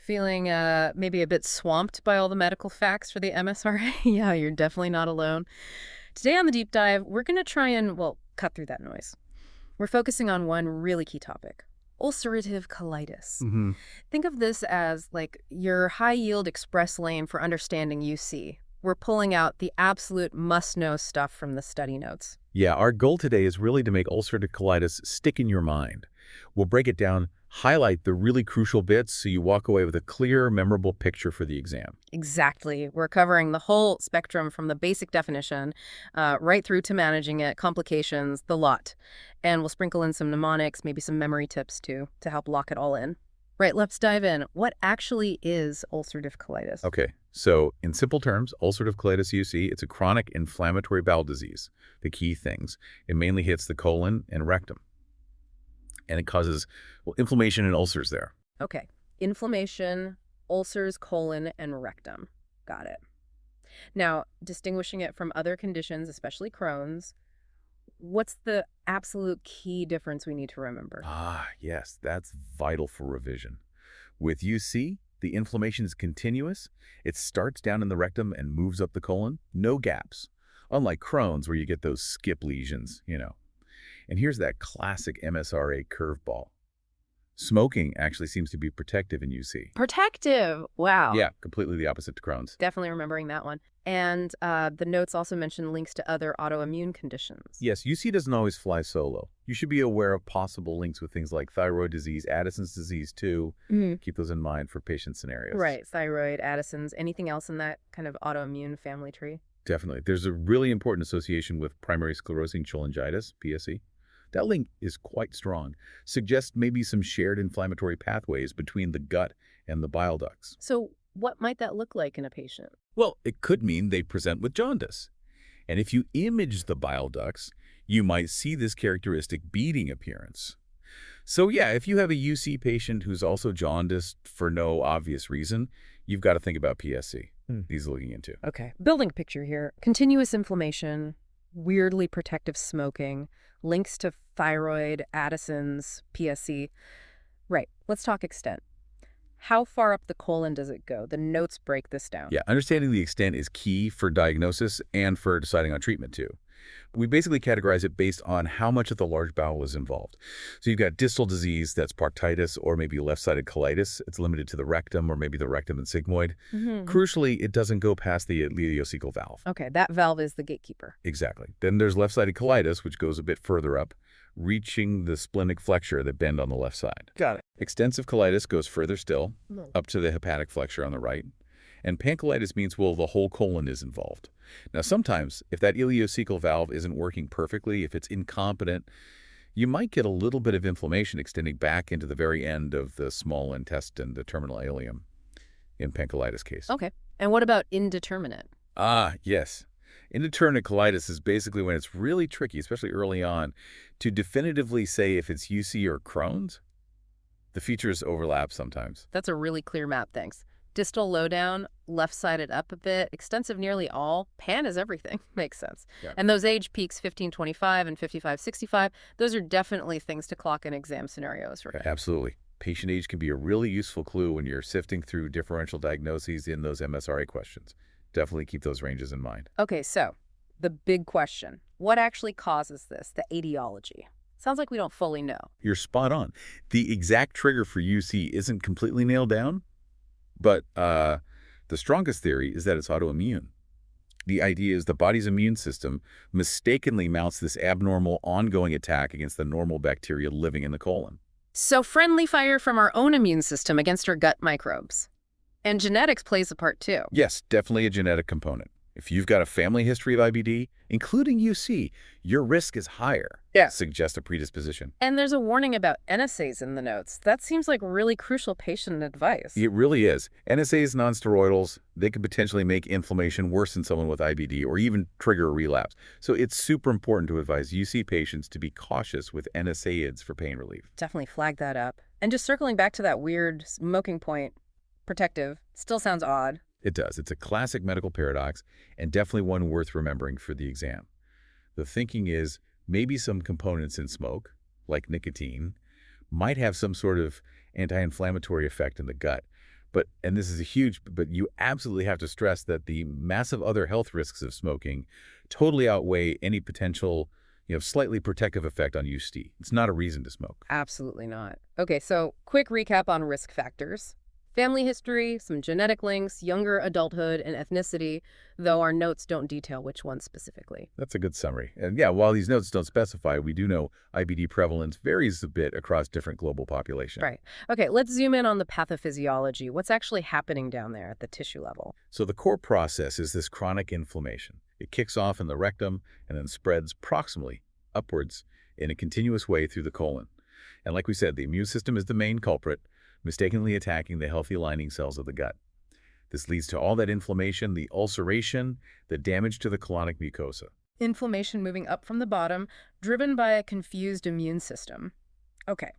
Feeling maybe a bit swamped by all the medical facts for the MSRA? Yeah, you're definitely not alone. Today on the deep dive, we're going to try and, well, cut through that noise. We're focusing on one really key topic: ulcerative colitis. hmm Think of this as like your high-yield express lane for understanding UC. We're pulling out the absolute must-know stuff from the study notes. Yeah, our goal today is really to make ulcerative colitis stick in your mind. We'll break it down, highlight the really crucial bits so you walk away with a clear, memorable picture for the exam. Exactly. We're covering the whole spectrum from the basic definition right through to managing it, complications, the lot. And we'll sprinkle in some mnemonics, maybe some memory tips too, to help lock it all in. Right, let's dive in. What actually is ulcerative colitis? Okay, so in simple terms, ulcerative colitis UC, it's a chronic inflammatory bowel disease. The key things, it mainly hits the colon and rectum, and it causes, well, inflammation and ulcers there. Okay, inflammation, ulcers, colon, and rectum. Got it. Now, distinguishing it from other conditions, especially Crohn's, what's the absolute key difference we need to remember? Ah, yes, that's vital for revision. With UC, the inflammation is continuous. It starts down in the rectum and moves up the colon, no gaps. Unlike Crohn's, where you get those skip lesions. And here's that classic MSRA curveball. Smoking actually seems to be protective in UC. Protective. Wow. Yeah, completely the opposite to Crohn's. Definitely remembering that one. And the notes also mention links to other autoimmune conditions. Yes, UC doesn't always fly solo. You should be aware of possible links with things like thyroid disease, Addison's disease too. Mhm. Keep those in mind for patient scenarios. Right, thyroid, Addison's, anything else in that kind of autoimmune family tree? Definitely. There's a really important association with primary sclerosing cholangitis, PSC. That link is quite strong. Suggests maybe some shared inflammatory pathways between the gut and the bile ducts. So what might that look like in a patient? Well, it could mean they present with jaundice. And if you image the bile ducts, you might see this characteristic beading appearance. So yeah, if you have a UC patient who's also jaundiced for no obvious reason, you've got to think about PSC. He's looking into. Okay. Building a picture here. Continuous inflammation, weirdly protective smoking, links to thyroid, Addison's, PSC. Right. Let's talk extent. How far up the colon does it go? The notes break this down. Yeah, understanding the extent is key for diagnosis and for deciding on treatment too. We basically categorize it based on how much of the large bowel is involved. So you've got distal disease, that's proctitis, or maybe left-sided colitis. It's limited to the rectum or maybe the rectum and sigmoid. Crucially, it doesn't go past the ileocecal valve. Okay, that valve is the gatekeeper. Exactly. Then there's left-sided colitis, which goes a bit further up, reaching the splenic flexure that bend on the left side. Got it. Extensive colitis goes further still, No. up to the hepatic flexure on the right. And pancolitis means, well, the whole colon is involved. Now, sometimes, if that ileocecal valve isn't working perfectly, if it's incompetent, you might get a little bit of inflammation extending back into the very end of the small intestine, the terminal ileum, in pancolitis case. Okay. And what about indeterminate? Ah, yes. Indeterminate colitis is basically when it's really tricky, especially early on, to definitively say if it's UC or Crohn's. The features overlap sometimes. That's a really clear map, thanks. Distal lowdown, left-sided up a bit, extensive nearly all. Pan is everything. Makes sense. Yeah. And those age peaks, 15-25 and 55-65, those are definitely things to clock in exam scenarios, right? Absolutely. Patient age can be a really useful clue when you're sifting through differential diagnoses in those MSRA questions. Definitely keep those ranges in mind. Okay, so the big question. What actually causes this, the etiology? Sounds like we don't fully know. You're spot on. The exact trigger for UC isn't completely nailed down, but the strongest theory is that it's autoimmune. The idea is the body's immune system mistakenly mounts this abnormal, ongoing attack against the normal bacteria living in the colon. So friendly fire from our own immune system against our gut microbes. And genetics plays a part too. Yes, definitely a genetic component. If you've got a family history of IBD, including UC, your risk is higher. Yeah. Suggest a predisposition. And there's a warning about NSAIDs in the notes. That seems like really crucial patient advice. It really is. NSAIDs, nonsteroidals, they could potentially make inflammation worse in someone with IBD or even trigger a relapse. So it's super important to advise UC patients to be cautious with NSAIDs for pain relief. Definitely flag that up. And just circling back to that weird smoking point, protective, still sounds odd. It does. It's a classic medical paradox and definitely one worth remembering for the exam. The thinking is maybe some components in smoke, like nicotine, might have some sort of anti-inflammatory effect in the gut, And this is a huge, but you absolutely have to stress that the massive other health risks of smoking totally outweigh any potential, slightly protective effect on UC. It's not a reason to smoke. Absolutely not. Okay, so quick recap on risk factors. Family history, some genetic links, younger adulthood, and ethnicity, though our notes don't detail which ones specifically. That's a good summary. And yeah, while these notes don't specify, we do know IBD prevalence varies a bit across different global populations. Right. Okay, let's zoom in on the pathophysiology. What's actually happening down there at the tissue level? So the core process is this chronic inflammation. It kicks off in the rectum and then spreads proximally, upwards, in a continuous way through the colon. And like we said, the immune system is the main culprit, mistakenly attacking the healthy lining cells of the gut. This leads to all that inflammation, the ulceration, the damage to the colonic mucosa. Inflammation moving up from the bottom, driven by a confused immune system. Okay.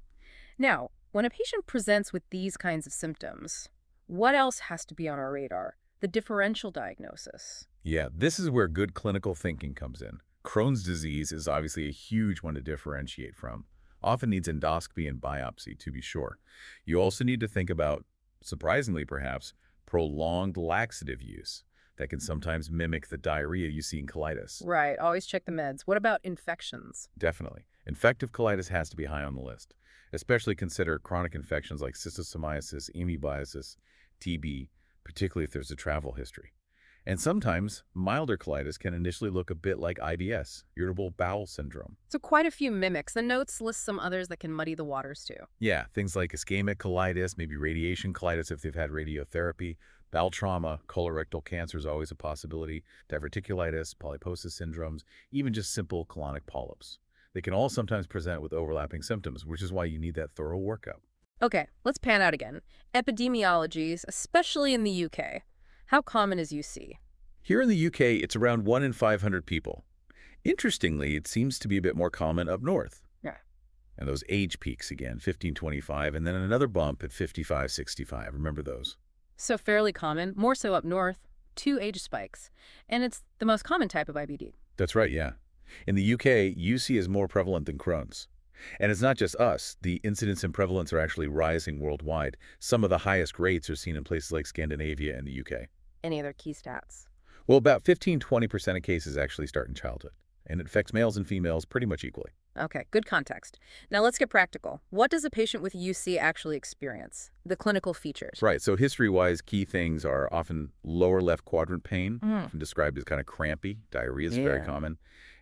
Now, when a patient presents with these kinds of symptoms, what else has to be on our radar? The differential diagnosis. Yeah, this is where good clinical thinking comes in. Crohn's disease is obviously a huge one to differentiate from. Often needs endoscopy and biopsy, to be sure. You also need to think about, surprisingly perhaps, prolonged laxative use that can sometimes mimic the diarrhea you see in colitis. Right, always check the meds. What about infections? Definitely. Infective colitis has to be high on the list. Especially consider chronic infections like cystisomiasis, amoebiasis, TB, particularly if there's a travel history. And sometimes, milder colitis can initially look a bit like IBS, irritable bowel syndrome. So quite a few mimics. The notes list some others that can muddy the waters too. Yeah, things like ischemic colitis, maybe radiation colitis if they've had radiotherapy, bowel trauma, colorectal cancer is always a possibility, diverticulitis, polyposis syndromes, even just simple colonic polyps. They can all sometimes present with overlapping symptoms, which is why you need that thorough workup. Okay, let's pan out again. Epidemiologies, especially in the UK. How common is UC? Here in the UK, it's around 1 in 500 people. Interestingly, it seems to be a bit more common up north. Yeah. And those age peaks again, 15-25, and then another bump at 55-65. Remember those? So fairly common, more so up north, 2 age spikes. And it's the most common type of IBD. That's right, yeah. In the UK, UC is more prevalent than Crohn's. And it's not just us. The incidence and prevalence are actually rising worldwide. Some of the highest rates are seen in places like Scandinavia and the UK. Any other key stats? Well, about 15-20% of cases actually start in childhood, and it affects males and females pretty much equally. Okay, good context. Now let's get practical. What does a patient with UC actually experience? The clinical features. Right, so history-wise, key things are often lower left quadrant pain, often described as kind of crampy. Diarrhea is very common.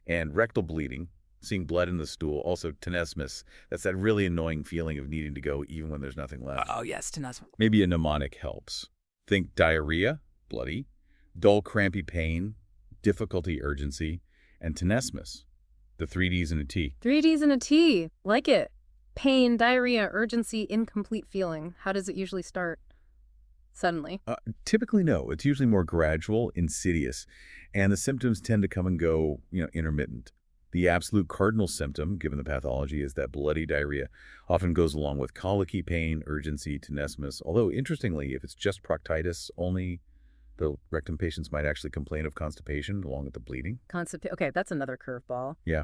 And rectal bleeding, seeing blood in the stool, also tenesmus. That's that really annoying feeling of needing to go even when there's nothing left. Oh, yes, tenesmus. Maybe a mnemonic helps. Think diarrhea, bloody, dull crampy pain, difficulty urgency, and tenesmus. The 3Ds and a T. 3Ds and a T. Like it. Pain, diarrhea, urgency, incomplete feeling. How does it usually start? Suddenly. Typically, no. It's usually more gradual, insidious, and the symptoms tend to come and go, intermittent. The absolute cardinal symptom, given the pathology, is that bloody diarrhea often goes along with colicky pain, urgency, tenesmus. Although, interestingly, if it's just proctitis only, the rectum patients might actually complain of constipation along with the bleeding. Okay, that's another curveball. Yeah.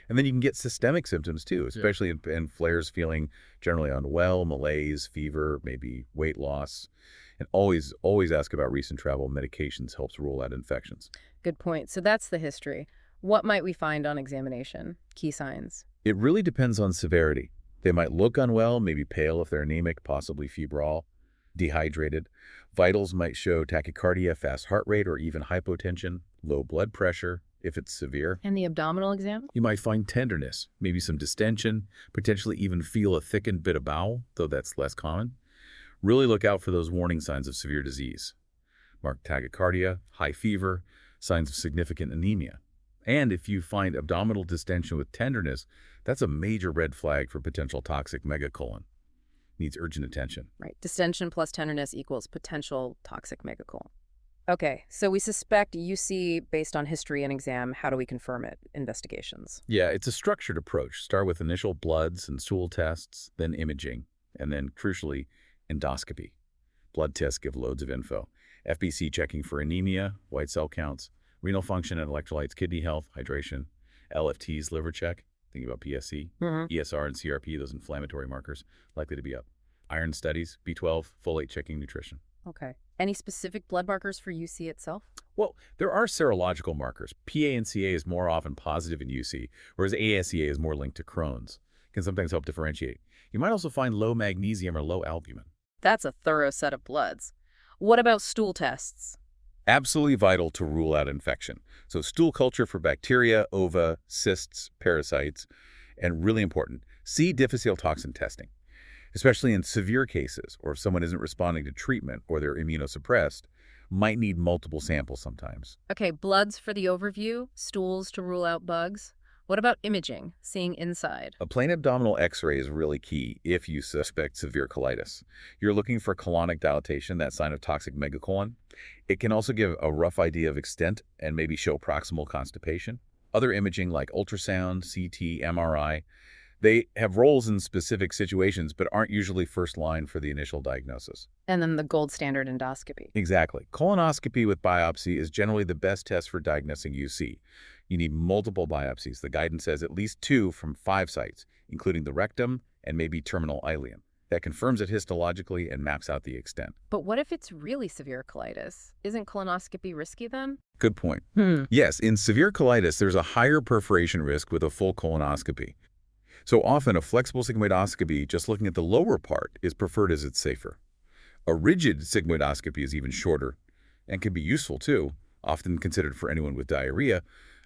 And then you can get systemic symptoms too, especially in flares feeling generally unwell, malaise, fever, maybe weight loss. And always ask about recent travel. Medications helps rule out infections. Good point. So that's the history. What might we find on examination? Key signs? It really depends on severity. They might look unwell, maybe pale if they're anemic, possibly febrile, dehydrated. Vitals might show tachycardia, fast heart rate, or even hypotension, low blood pressure if it's severe. And the abdominal exam? You might find tenderness, maybe some distension, potentially even feel a thickened bit of bowel, though that's less common. Really look out for those warning signs of severe disease. Marked tachycardia, high fever, signs of significant anemia. And if you find abdominal distension with tenderness, that's a major red flag for potential toxic megacolon. Needs urgent attention. Right. Distension plus tenderness equals potential toxic megacolon. Okay, so we suspect UC based on history and exam. How do we confirm it? Investigations. Yeah, it's a structured approach. Start with initial bloods and stool tests, then imaging, and then, crucially, endoscopy. Blood tests give loads of info. FBC checking for anemia, white cell counts, renal function and electrolytes, kidney health, hydration, LFTs, liver check, thinking about PSC, ESR and CRP, those inflammatory markers, likely to be up. Iron studies, B12, folate checking nutrition. Okay. Any specific blood markers for UC itself? Well, there are serological markers. PA and CA is more often positive in UC, whereas ASEA is more linked to Crohn's. Can sometimes help differentiate. You might also find low magnesium or low albumin. That's a thorough set of bloods. What about stool tests? Absolutely vital to rule out infection. So stool culture for bacteria, ova, cysts, parasites, and really important, C. difficile toxin testing, especially in severe cases or if someone isn't responding to treatment or they're immunosuppressed, might need multiple samples sometimes. Okay, bloods for the overview, stools to rule out bugs. What about imaging, seeing inside? A plain abdominal x-ray is really key if you suspect severe colitis. You're looking for colonic dilatation, that sign of toxic megacolon. It can also give a rough idea of extent and maybe show proximal constipation. Other imaging like ultrasound, CT, MRI, they have roles in specific situations but aren't usually first line for the initial diagnosis. And then the gold standard endoscopy. Exactly. Colonoscopy with biopsy is generally the best test for diagnosing UC. You need multiple biopsies. The guidance says at least 2 from 5 sites, including the rectum and maybe terminal ileum. That confirms it histologically and maps out the extent. But what if it's really severe colitis? Isn't colonoscopy risky then? Good point. Hmm. Yes, in severe colitis, there's a higher perforation risk with a full colonoscopy. So often, a flexible sigmoidoscopy, just looking at the lower part, is preferred as it's safer. A rigid sigmoidoscopy is even shorter and can be useful too, often considered for anyone with diarrhea,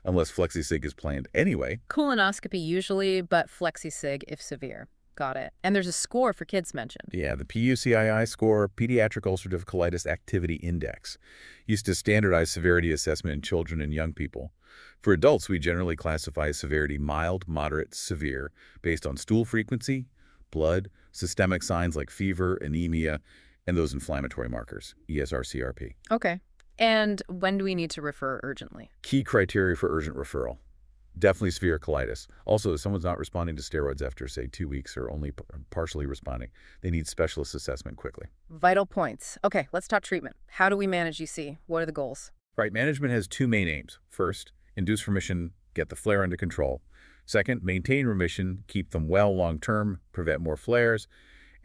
unless flexi-sig is planned anyway. Colonoscopy usually, but flexi-sig if severe. Got it. And there's a score for kids mentioned. Yeah, the PUCII score, Pediatric Ulcerative Colitis Activity Index, used to standardize severity assessment in children and young people. For adults, we generally classify severity mild, moderate, severe, based on stool frequency, blood, systemic signs like fever, anemia, and those inflammatory markers, ESR-CRP. Okay. And when do we need to refer urgently? Key criteria for urgent referral. Definitely severe colitis. Also, if someone's not responding to steroids after, say, 2 weeks or only partially responding, they need specialist assessment quickly. Vital points. Okay, let's talk treatment. How do we manage UC? What are the goals? Right, management has 2 main aims. First, induce remission, get the flare under control. Second, maintain remission, keep them well long-term, prevent more flares.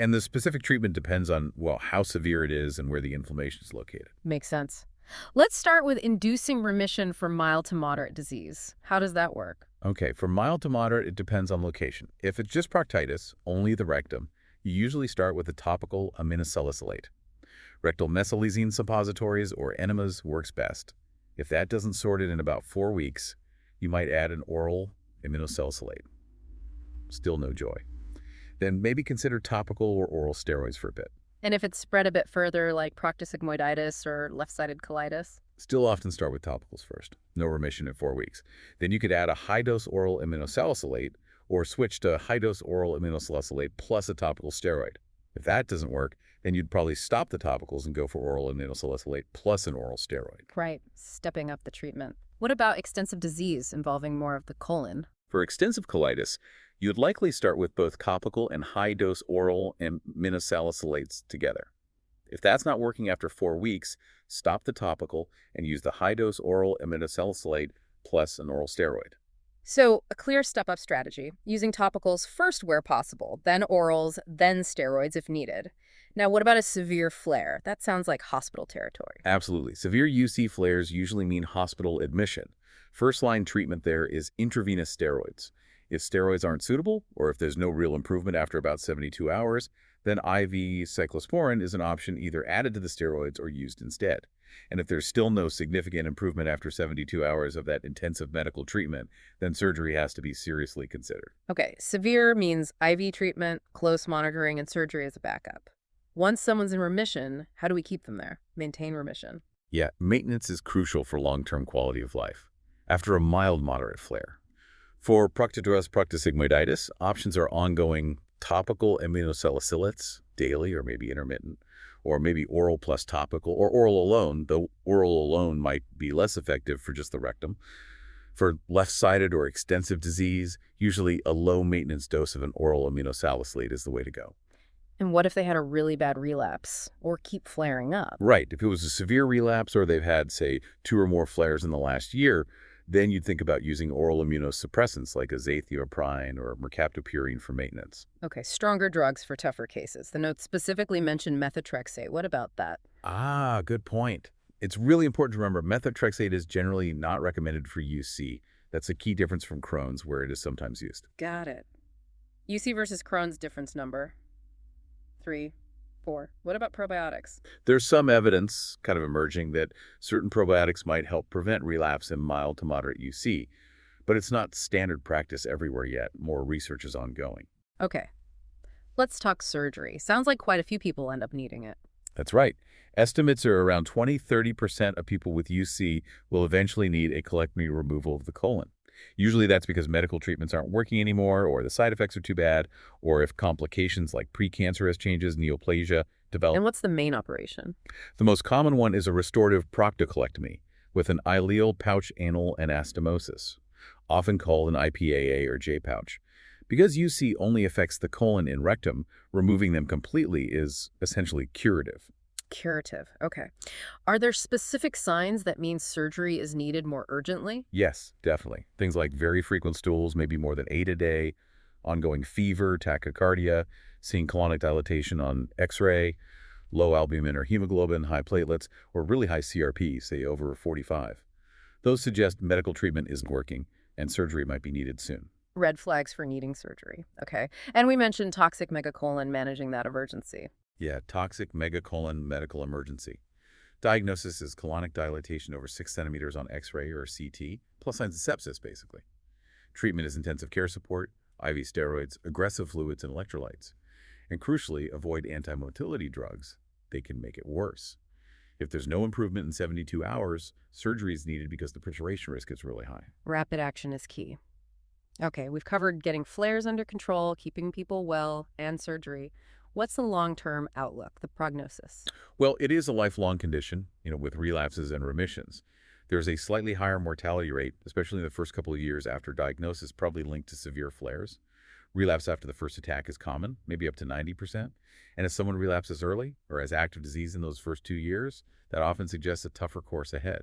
And the specific treatment depends on, well, how severe it is and where the inflammation is located. Makes sense. Let's start with inducing remission for mild to moderate disease. How does that work? Okay, for mild to moderate, it depends on location. If it's just proctitis, only the rectum, you usually start with a topical aminosalicylate. Rectal mesalazine suppositories or enemas works best. If that doesn't sort it in about 4 weeks, you might add an oral aminosalicylate. Still no joy. Then maybe consider topical or oral steroids for a bit. And if it's spread a bit further, like proctosigmoiditis or left-sided colitis? Still often start with topicals first. No remission in 4 weeks. Then you could add a high-dose oral aminosalicylate or switch to high-dose oral aminosalicylate plus a topical steroid. If that doesn't work, then you'd probably stop the topicals and go for oral aminosalicylate plus an oral steroid. Right, stepping up the treatment. What about extensive disease involving more of the colon? For extensive colitis, you'd likely start with both topical and high-dose oral aminosalicylates together. If that's not working after 4 weeks, stop the topical and use the high-dose oral aminosalicylate plus an oral steroid. So, a clear step-up strategy, using topicals first where possible, then orals, then steroids if needed. Now, what about a severe flare? That sounds like hospital territory. Absolutely. Severe UC flares usually mean hospital admission. First-line treatment there is intravenous steroids. If steroids aren't suitable, or if there's no real improvement after about 72 hours, then IV cyclosporin is an option either added to the steroids or used instead. And if there's still no significant improvement after 72 hours of that intensive medical treatment, then surgery has to be seriously considered. Okay, severe means IV treatment, close monitoring, and surgery as a backup. Once someone's in remission, how do we keep them there? Maintain remission. Yeah, maintenance is crucial for long-term quality of life. After a mild moderate flare. For proctosigmoiditis, options are ongoing topical aminosalicylates, daily or maybe intermittent, or maybe oral plus topical, or oral alone, though oral alone might be less effective for just the rectum. For left-sided or extensive disease, usually a low-maintenance dose of an oral aminosalicylate is the way to go. And what if they had a really bad relapse or keep flaring up? Right. If it was a severe relapse or they've had, say, 2 or more flares in the last year, Then you'd think about using oral immunosuppressants like azathioprine or mercaptopurine for maintenance. Okay, stronger drugs for tougher cases. The notes specifically mention methotrexate. What about that? Ah, good point. It's really important to remember methotrexate is generally not recommended for UC. That's a key difference from Crohn's, where it is sometimes used. Got it. UC versus Crohn's difference number. 3, 4. What about probiotics? There's some evidence kind of emerging that certain probiotics might help prevent relapse in mild to moderate UC, but it's not standard practice everywhere yet. More research is ongoing. Okay, let's talk surgery. Sounds like quite a few people end up needing it. That's right. Estimates are around 20–30% of people with UC will eventually need a colectomy removal of the colon. Usually that's because medical treatments aren't working anymore, or the side effects are too bad, or if complications like precancerous changes, neoplasia, develop. And what's the main operation? The most common one is a restorative proctocolectomy with an ileal pouch anal anastomosis, often called an IPAA or J-pouch. Because UC only affects the colon and rectum, removing them completely is essentially curative. Curative. Okay. Are there specific signs that mean surgery is needed more urgently? Yes, definitely. Things like very frequent stools, maybe more than 8 a day, ongoing fever, tachycardia, seeing colonic dilatation on X-ray, low albumin or hemoglobin, high platelets, or really high CRP, say over 45. Those suggest medical treatment isn't working and surgery might be needed soon. Red flags for needing surgery. Okay. And we mentioned toxic megacolon, managing that of urgency. Yeah, toxic megacolon medical emergency. Diagnosis is colonic dilatation over 6 centimeters on X-ray or CT, plus signs of sepsis, basically. Treatment is intensive care support, IV steroids, aggressive fluids, and electrolytes. And crucially, avoid anti-motility drugs. They can make it worse. If there's no improvement in 72 hours, surgery is needed because the perforation risk is really high. Rapid action is key. Okay, we've covered getting flares under control, keeping people well, and surgery. What's the long-term outlook, the prognosis? Well, it is a lifelong condition, with relapses and remissions. There's a slightly higher mortality rate, especially in the first couple of years after diagnosis, probably linked to severe flares. Relapse after the first attack is common, maybe up to 90%. And if someone relapses early or has active disease in those first 2 years, that often suggests a tougher course ahead.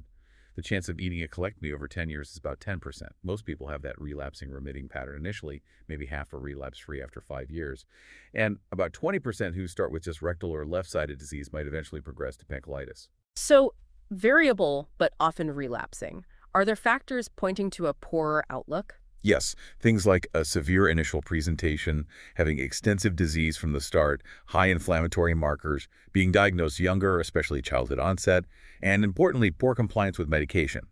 The chance of needing a colectomy over 10 years is about 10%. Most people have that relapsing remitting pattern initially, maybe half are relapse-free after 5 years. And about 20% who start with just rectal or left-sided disease might eventually progress to pancolitis. So, variable but often relapsing. Are there factors pointing to a poorer outlook? Yes, things like a severe initial presentation, having extensive disease from the start, high inflammatory markers, being diagnosed younger, especially childhood onset, and importantly, poor compliance with medication.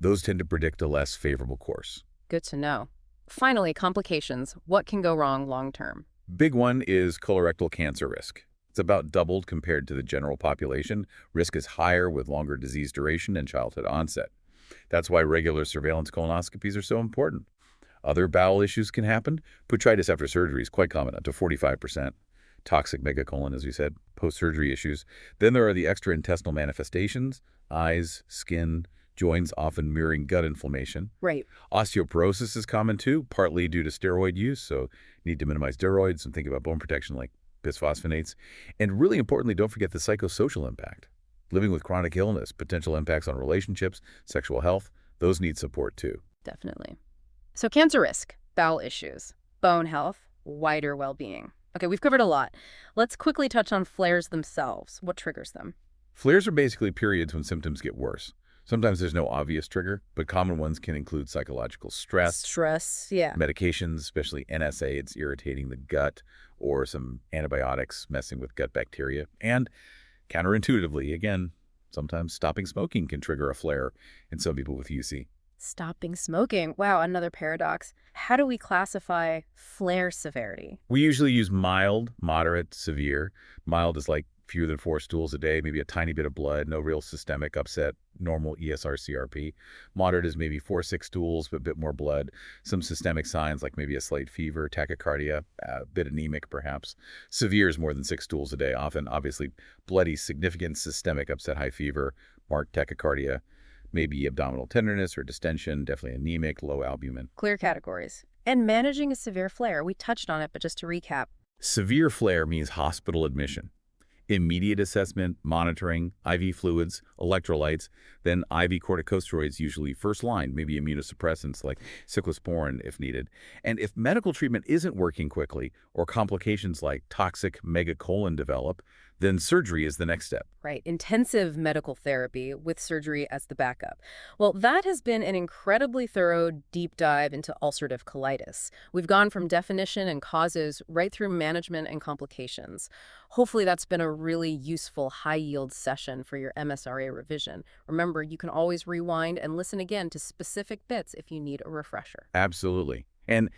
Those tend to predict a less favorable course. Good to know. Finally, complications. What can go wrong long-term? Big one is colorectal cancer risk. It's about doubled compared to the general population. Risk is higher with longer disease duration and childhood onset. That's why regular surveillance colonoscopies are so important. Other bowel issues can happen. Botrytis after surgery is quite common, up to 45%. Toxic megacolon, as we said, post-surgery issues. Then there are the extraintestinal manifestations, eyes, skin, joints, often mirroring gut inflammation. Right. Osteoporosis is common too, partly due to steroid use, so need to minimize steroids and think about bone protection like bisphosphonates. And really importantly, don't forget the psychosocial impact. Living with chronic illness, potential impacts on relationships, sexual health, those need support too. Definitely. So cancer risk, bowel issues, bone health, wider well-being. Okay, we've covered a lot. Let's quickly touch on flares themselves. What triggers them? Flares are basically periods when symptoms get worse. Sometimes there's no obvious trigger, but common ones can include psychological stress, Yeah. medications, especially NSAIDs irritating the gut, or some antibiotics messing with gut bacteria. And counterintuitively, again, sometimes stopping smoking can trigger a flare in some people with UC. Stopping smoking. Wow, another paradox. How do we classify flare severity? We usually use mild, moderate, severe. Mild is like fewer than 4 stools a day, maybe a tiny bit of blood, no real systemic upset, normal ESR-CRP. Moderate is maybe 4–6 stools, but a bit more blood. Some systemic signs like maybe a slight fever, tachycardia, a bit anemic perhaps. Severe is more than 6 stools a day, often obviously bloody, significant systemic upset, high fever, marked tachycardia, maybe abdominal tenderness or distension, definitely anemic, low albumin. Clear categories. And managing a severe flare, we touched on it, but just to recap. Severe flare means hospital admission. Immediate assessment, monitoring, IV fluids, electrolytes, then IV corticosteroids usually first line, maybe immunosuppressants like cyclosporin if needed. And if medical treatment isn't working quickly or complications like toxic megacolon develop, then surgery is the next step. Right, intensive medical therapy with surgery as the backup. Well, that has been an incredibly thorough deep dive into ulcerative colitis. We've gone from definition and causes right through management and complications. Hopefully that's been a really useful high-yield session for your MSRA revision. Remember, you can always rewind and listen again to specific bits if you need a refresher. Absolutely. And,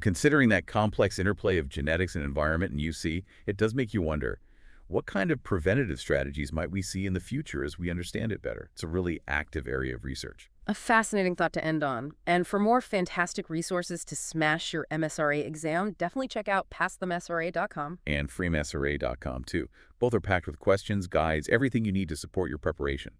considering that complex interplay of genetics and environment in UC, it does make you wonder, what kind of preventative strategies might we see in the future as we understand it better? It's a really active area of research. A fascinating thought to end on. And for more fantastic resources to smash your MSRA exam, definitely check out passthemsra.com. And freemsra.com too. Both are packed with questions, guides, everything you need to support your preparation.